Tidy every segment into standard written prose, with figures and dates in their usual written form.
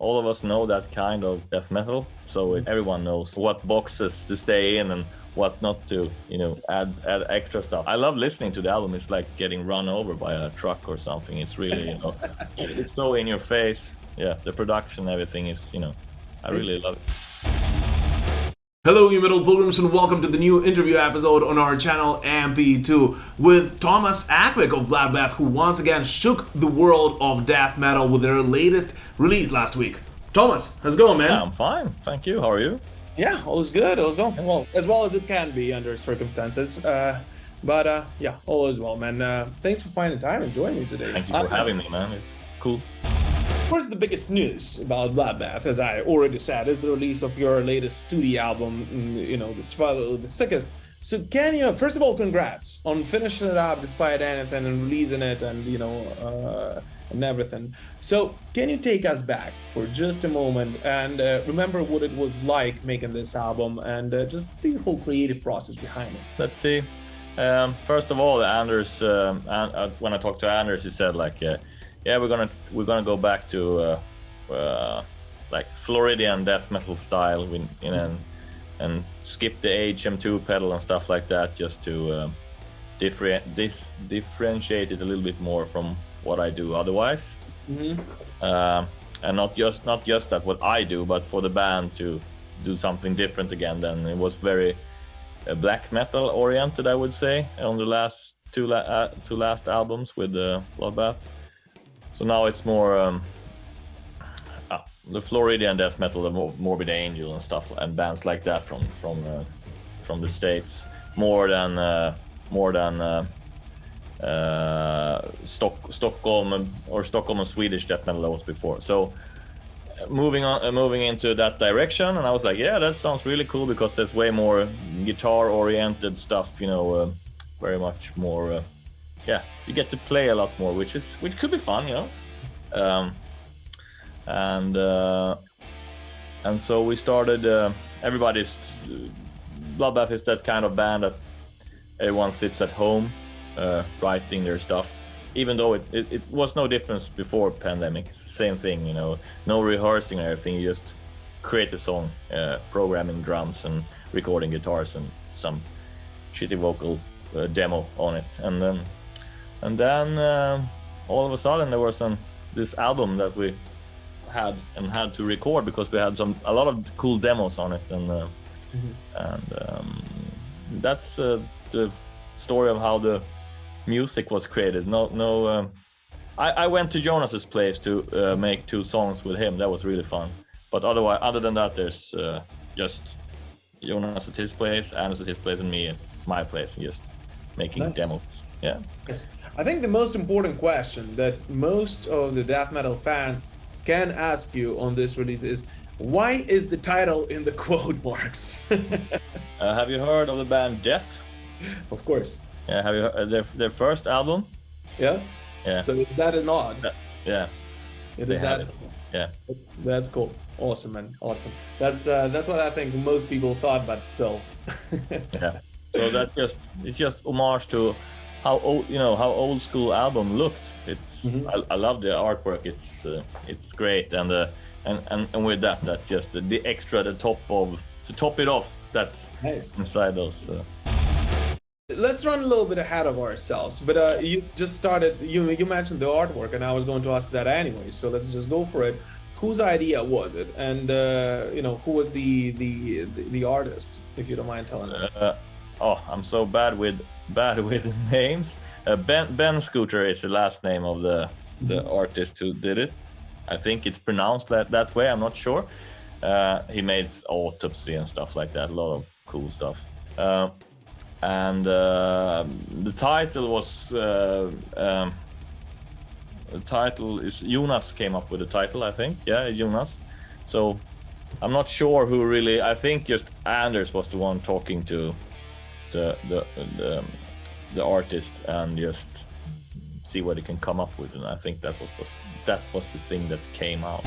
all of us know that kind of death metal, so everyone knows what boxes to stay in and what not to, add extra stuff. I love listening to the album. It's like getting run over by a truck or something. It's really, it's so in your face. Yeah, the production, everything is, I really love it. Hello, you metal pilgrims, and welcome to the new interview episode on our channel MP2 with Tomas Åkvik of Bloodbath, who once again shook the world of death metal with their latest release last week. Thomas, how's it going, man? Yeah, I'm fine, thank you. How are you? Yeah, all is good. All is going well as it can be under circumstances. But all is well, man. Thanks for finding time and joining me today. Thank you for having me, man. It's cool. Of course, the biggest news about Bloodbath, as I already said, is the release of your latest studio album, the Sickest. So can you, first of all, congrats on finishing it up despite anything and releasing it and, and everything. So can you take us back for just a moment and remember what it was like making this album and just the whole creative process behind it? Let's see. First of all, Anders, when I talked to Anders, he said we're gonna go back to like Floridian death metal style, and skip the HM2 pedal and stuff like that, just to differentiate it a little bit more from what I do otherwise. And not just that what I do, but for the band to do something different again. Then it was very black metal oriented, I would say, on the last two last albums with Bloodbath. So now it's more the Floridian death metal, the Morbid Angel and stuff, and bands like that from the States, more than Stockholm and Swedish death metal that was before. So moving into that direction, and I was like, yeah, that sounds really cool because there's way more guitar-oriented stuff, very much more. You get to play a lot more, which could be fun, and so we started. Bloodbath is that kind of band that everyone sits at home writing their stuff, even though it was no difference before pandemic. It's the same thing, no rehearsing or everything. You just create a song, programming drums and recording guitars and some shitty vocal demo on it, and then all of a sudden there was this album that we had to record because we had a lot of cool demos on it, and that's the story of how the music was created. I went to Jonas's place to make 2 songs with him. That was really fun. But other than that, there's just Jonas at his place, Anders at his place, and me at my place, just making demos. Yeah. Yes. I think the most important question that most of the death metal fans can ask you on this release is, why is the title in the quote marks? Have you heard of the band Death? Of course. Yeah, have you heard their first album? Yeah. Yeah. So that is not. Yeah. It is that. Yeah. That's cool. Awesome, man. Awesome. That's what I think most people thought, but still. Yeah. So it's just homage to how old school album looked. It's I love the artwork. It's great, and with that's just the extra, to top it off. That's nice. Inside those. Let's run a little bit ahead of ourselves, but you just started. You mentioned the artwork, and I was going to ask that anyway. So let's just go for it. Whose idea was it, and who was the artist, if you don't mind telling us? I'm so bad with names. Ben Scooter is the last name of the artist who did it. I think it's pronounced that way. I'm not sure. He made Autopsy and stuff like that. A lot of cool stuff. And the title was the title is Jonas came up with the title, I think. Yeah, Jonas. So I'm not sure who really. I think just Anders was the one talking to the artist and just see what he can come up with, and I think that was the thing that came out.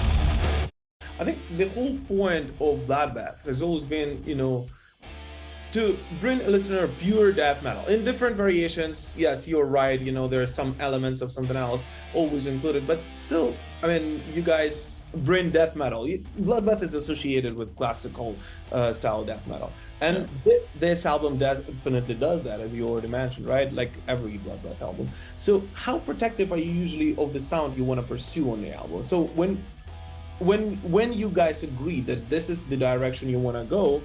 I think the whole point of Bloodbath has always been, to bring a listener pure death metal in different variations. Yes, you're right. There are some elements of something else always included, but still, I mean, you guys bring death metal. Bloodbath is associated with classical style death metal, and this album definitely does that, as you already mentioned, right? Like every Bloodbath album. So how protective are you usually of the sound you want to pursue on the album? So when you guys agree that this is the direction you want to go,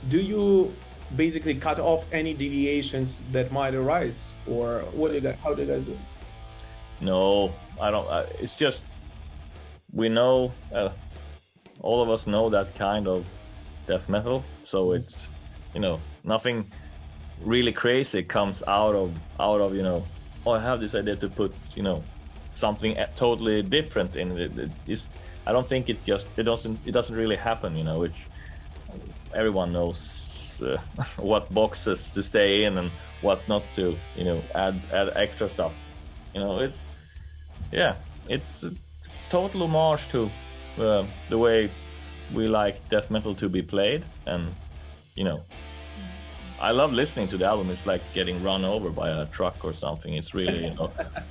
do you basically cut off any deviations that might arise, or how do you guys do it? No, I don't. It's just we know, all of us know that kind of death metal, so it's, nothing really crazy comes out of oh, I have this idea to put something totally different in it. I don't think it doesn't really happen, which everyone knows what boxes to stay in and what not to, add extra stuff. It's total homage to the way we like death metal to be played, and I love listening to the album. It's like getting run over by a truck or something. It's really,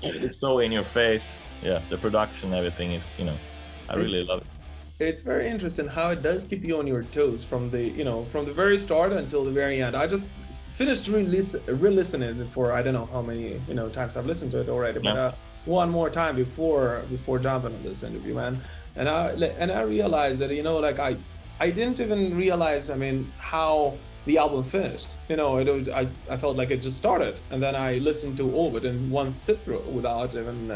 it's so in your face. Yeah, the production, everything is, I really love it. It's very interesting how it does keep you on your toes from the very start until the very end. I just finished re-listening it for I don't know how many times I've listened to it already, but one more time before jumping on this interview, man. And I realized that I didn't even realize how the album finished. I felt like it just started, and then I listened to all of it in one sit through without even.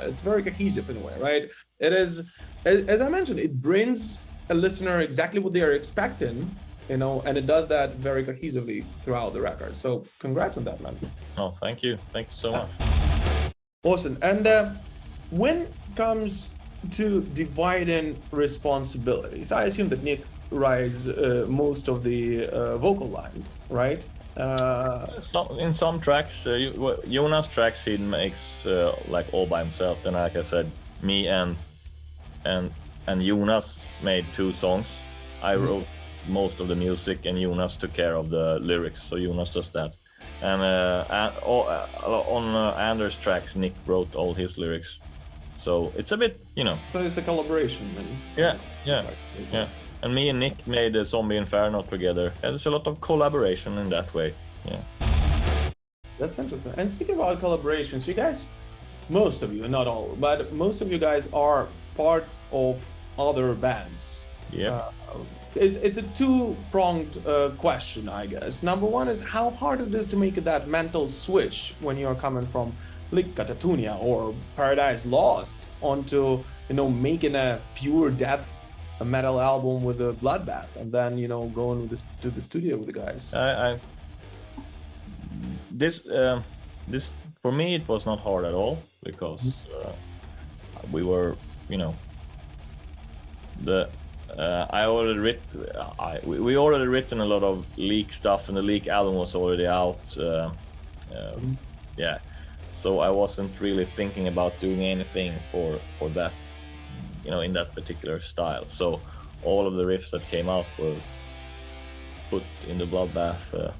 It's very cohesive in a way, right? It is, as I mentioned, it brings a listener exactly what they are expecting, and it does that very cohesively throughout the record. So congrats on that, man. Oh, thank you so much. Awesome. And when it comes to dividing responsibilities, I assume that Nick writes most of the vocal lines, right? In some tracks, Jonas tracks he makes like all by himself. Then, like I said, me and Jonas made 2 songs. I wrote most of the music, and Jonas took care of the lyrics. So Jonas does that. And on Anders' tracks, Nick wrote all his lyrics. So it's a bit, So it's a collaboration. Yeah. And me and Nick made a Zombie Inferno together. And there's a lot of collaboration in that way. Yeah. That's interesting. And speaking about collaborations, you guys, most of you, not all, but most of you guys are part of other bands. Yeah. It's a 2-pronged question, I guess. Number one is how hard it is to make that mental switch when you're coming from like Katatonia or Paradise Lost onto making a pure death metal album with a Bloodbath, and then going to the studio with the guys. This for me it was not hard at all, because we were we already written a lot of Leak stuff, and the Leak album was already out. So I wasn't really thinking about doing anything for that, in that particular style. So all of the riffs that came out were put in the Bloodbath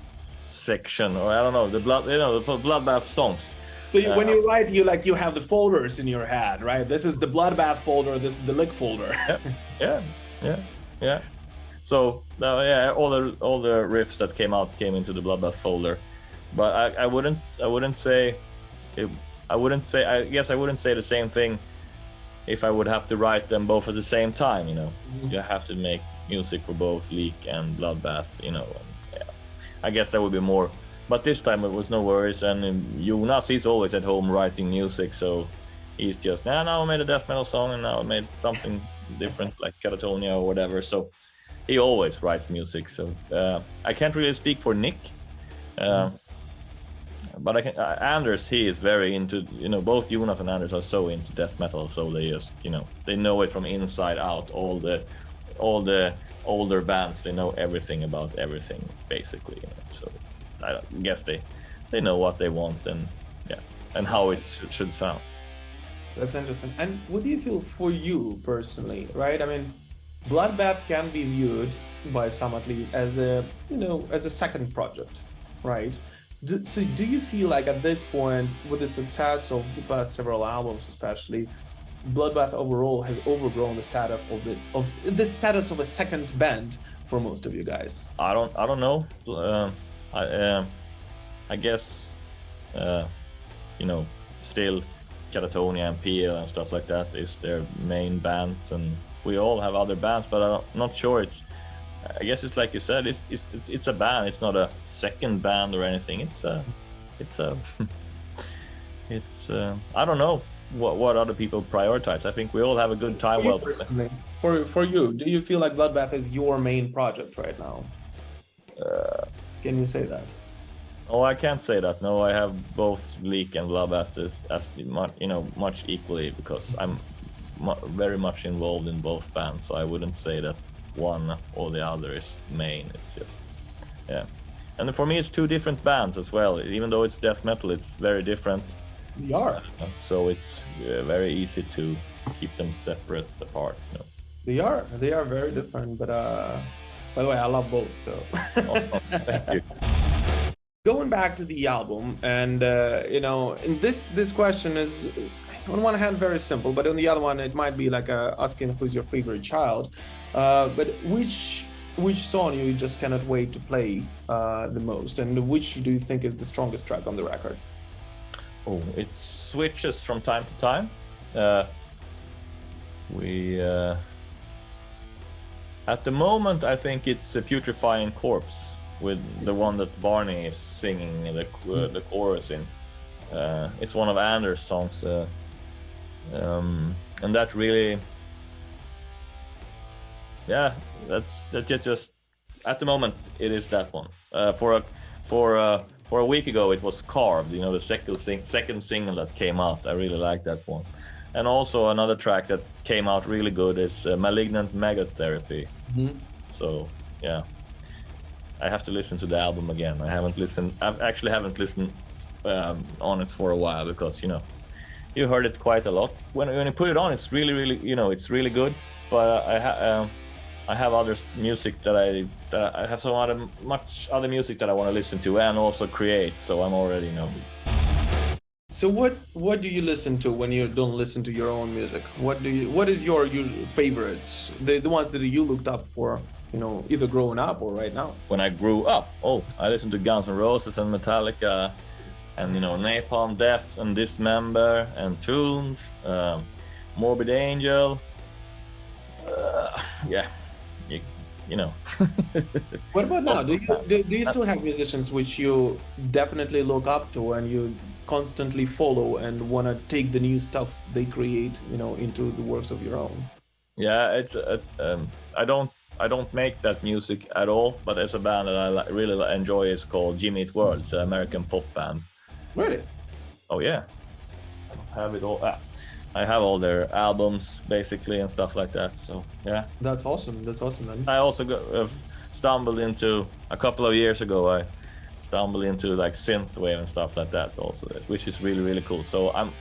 section, or I don't know, the Bloodbath songs. So when you write, you have the folders in your head, right? This is the Bloodbath folder, this is the Lick folder. Yeah. So all the riffs that came out came into the Bloodbath folder. But I wouldn't say the same thing if I would have to write them both at the same time. You have to make music for both Leak and Bloodbath. I guess that would be more. But this time it was no worries, and Jonas, he's always at home writing music, so he's just now I made a death metal song, and now I made something different like Katatonia or whatever. So he always writes music. So I can't really speak for Nick. But I can. Anders, he is very into. Both Jonas and Anders are so into death metal, so they just, they know it from inside out. All the older bands, they know everything about everything, basically. So I guess they know what they want, and how it should sound. That's interesting. And what do you feel for you personally, right? Bloodbath can be viewed by some at least as a second project, right? So do you feel like at this point, with the success of the past several albums especially, Bloodbath overall has overgrown the status of a second band for most of you guys? I don't know. I guess still Catatonia and PL and stuff like that is their main bands, and we all have other bands, but I'm not sure. I guess it's like you said, it's a band. It's not a second band or anything. It's I don't know what other people prioritize. I think we all have a good time. Well, for you, do you feel like Bloodbath is your main project right now? Can you say that? Oh, I can't say that. No, I have both Leak and Bloodbath as much equally, because I'm very much involved in both bands. So I wouldn't say that one or the other is main. It's just, yeah. And for me, it's two different bands as well. Even though it's death metal, it's very different. We are. So it's very easy to keep them separate apart. They are very different. But by the way, I love both. So. Thank you. Going back to the album, and and this question is, on one hand, very simple, but on the other one, it might be like asking who's your favorite child. But which song you just cannot wait to play the most, and which do you think is the strongest track on the record? Oh, it switches from time to time. At the moment, I think it's a Putrefying Corpse, with the one that Barney is singing the chorus in. It's one of Anders' songs, and that really, yeah, that's just at the moment it is that one. For a week ago, it was Carved, the second single that came out. I really like that one. And also another track that came out really good is Malignant Maggot Therapy. Mm-hmm. So yeah, I have to listen to the album again. I actually haven't listened on it for a while, because you heard it quite a lot. When you put it on, it's really it's really good. But I have other music that I have much other music that I want to listen to and also create. So I'm already So what do you listen to when you don't listen to your own music? What is your favorites? The ones that you looked up for, either growing up or right now? When I grew up, I listened to Guns N' Roses and Metallica, and Napalm Death and Dismember and Tombs, Morbid Angel. Yeah. What about now? Do you still have musicians which you definitely look up to and you constantly follow and want to take the new stuff they create, into the works of your own? Yeah, it's I don't make that music at all, but there's a band that I really enjoy. Is called Jimmy Eat World. It's an American pop band. Really? Oh yeah, I have it all. I have all their albums basically and stuff like that. So yeah, that's awesome. That's awesome, man. I also stumbled into a couple of years ago. I stumbled into like synthwave and stuff like that also, which is really cool. So I'm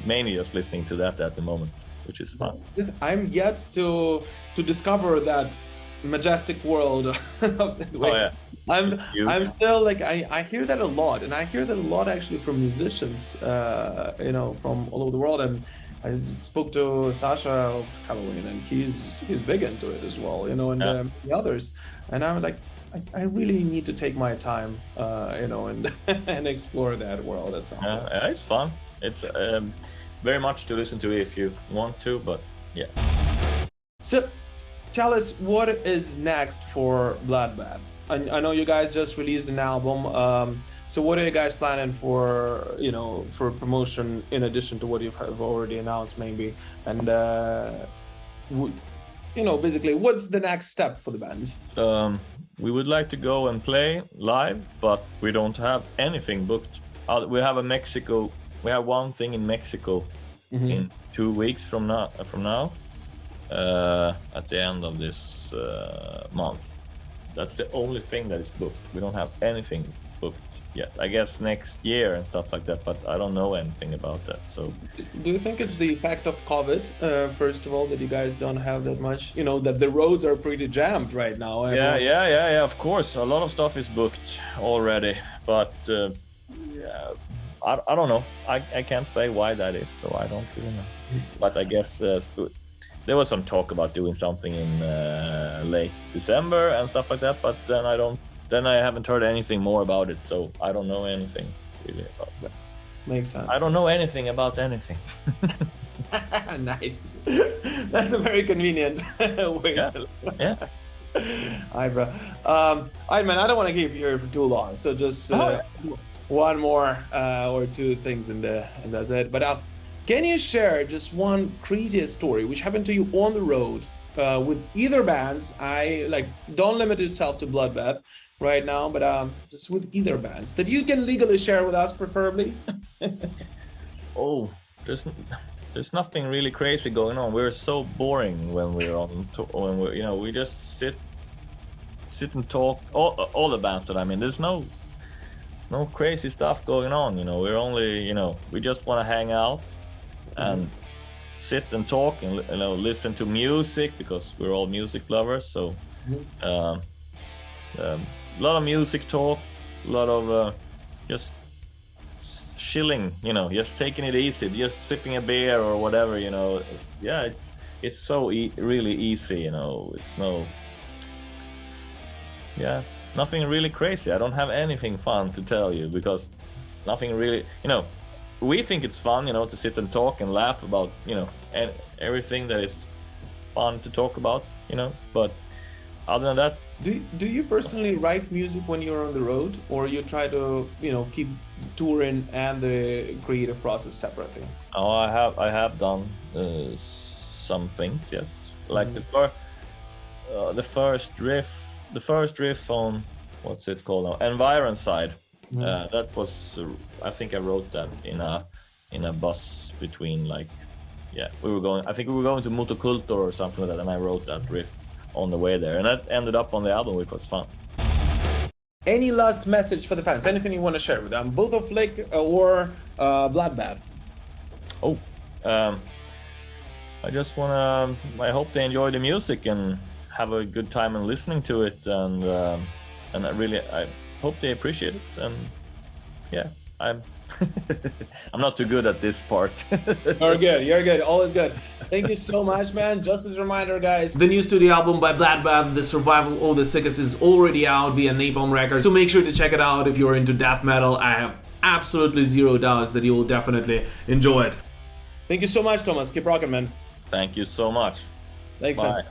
mainly just listening to that at the moment, which is fun. I'm yet to discover that majestic world of synthwave. Oh yeah. I'm still like I hear that a lot, and I hear that a lot actually from musicians, from all over the world. And I spoke to Sasha of Halloween, and he's big into it as well, and the others. And I'm like, I really need to take my time, and explore that world at some point. Yeah, it's fun. It's very much to listen to if you want to, but yeah. So, tell us what is next for Bloodbath. I know you guys just released an album. So what are you guys planning for, for promotion in addition to what you've already announced, maybe? And basically, what's the next step for the band? We would like to go and play live, but we don't have anything booked. We have We have one thing in Mexico in 2 weeks from now. At the end of this month. That's the only thing that is booked. We don't have anything booked yet. I guess next year and stuff like that, but I don't know anything about that. So, do you think it's the effect of COVID, first of all, that you guys don't have that much? That the roads are pretty jammed right now. Yeah. Of course, a lot of stuff is booked already, but I don't know. I can't say why that is, so I don't really know. But I guess there was some talk about doing something in late December and stuff like that. But then I haven't heard anything more about it, so I don't know anything really about that. Makes sense. I don't know anything about anything. Nice. That's a very convenient way to. Yeah. Hi, bro. All right, man. I don't want to keep you here for too long, so just one more or two things, and that's it. But can you share just one craziest story which happened to you on the road with either bands? Don't limit yourself to Bloodbath right now, but just with either bands that you can legally share with us, preferably. Oh, there's nothing really crazy going on. We're so boring when we're on when we just sit and talk. All the bands that I'm in, there's no crazy stuff going on. We're only we just want to hang out and sit and talk and listen to music, because we're all music lovers. So a lot of music talk, a lot of just chilling, just taking it easy, just sipping a beer or whatever. It's so really easy. It's nothing really crazy. I don't have anything fun to tell you, because nothing really, we think it's fun, to sit and talk and laugh about, and everything that is fun to talk about, but other than that. Do you personally write music when you're on the road, or you try to, keep touring and the creative process separately? Oh, I have done some things, yes. Like the first riff on, what's it called now? Environ Side. That was, I think I wrote that in a bus between I think we were going to Motokultur or something like that, and I wrote that riff on the way there, and that ended up on the album, which was fun. Any last message for the fans? Anything you want to share with them, both of Flick or Bloodbath? I just wanna. I hope they enjoy the music and have a good time and listening to it, and I hope they appreciate it. And I'm not too good at this part. You're good, always good. Thank you so much, man. Just as a reminder, guys, the new studio album by Bloodbath, The Survival of the Sickest, is already out via Napalm Records, so make sure to check it out if you're into death metal. I have absolutely zero doubts that you will definitely enjoy it. Thank you so much, Thomas. Keep rocking, man. Thank you so much. Thanks, Bye. man.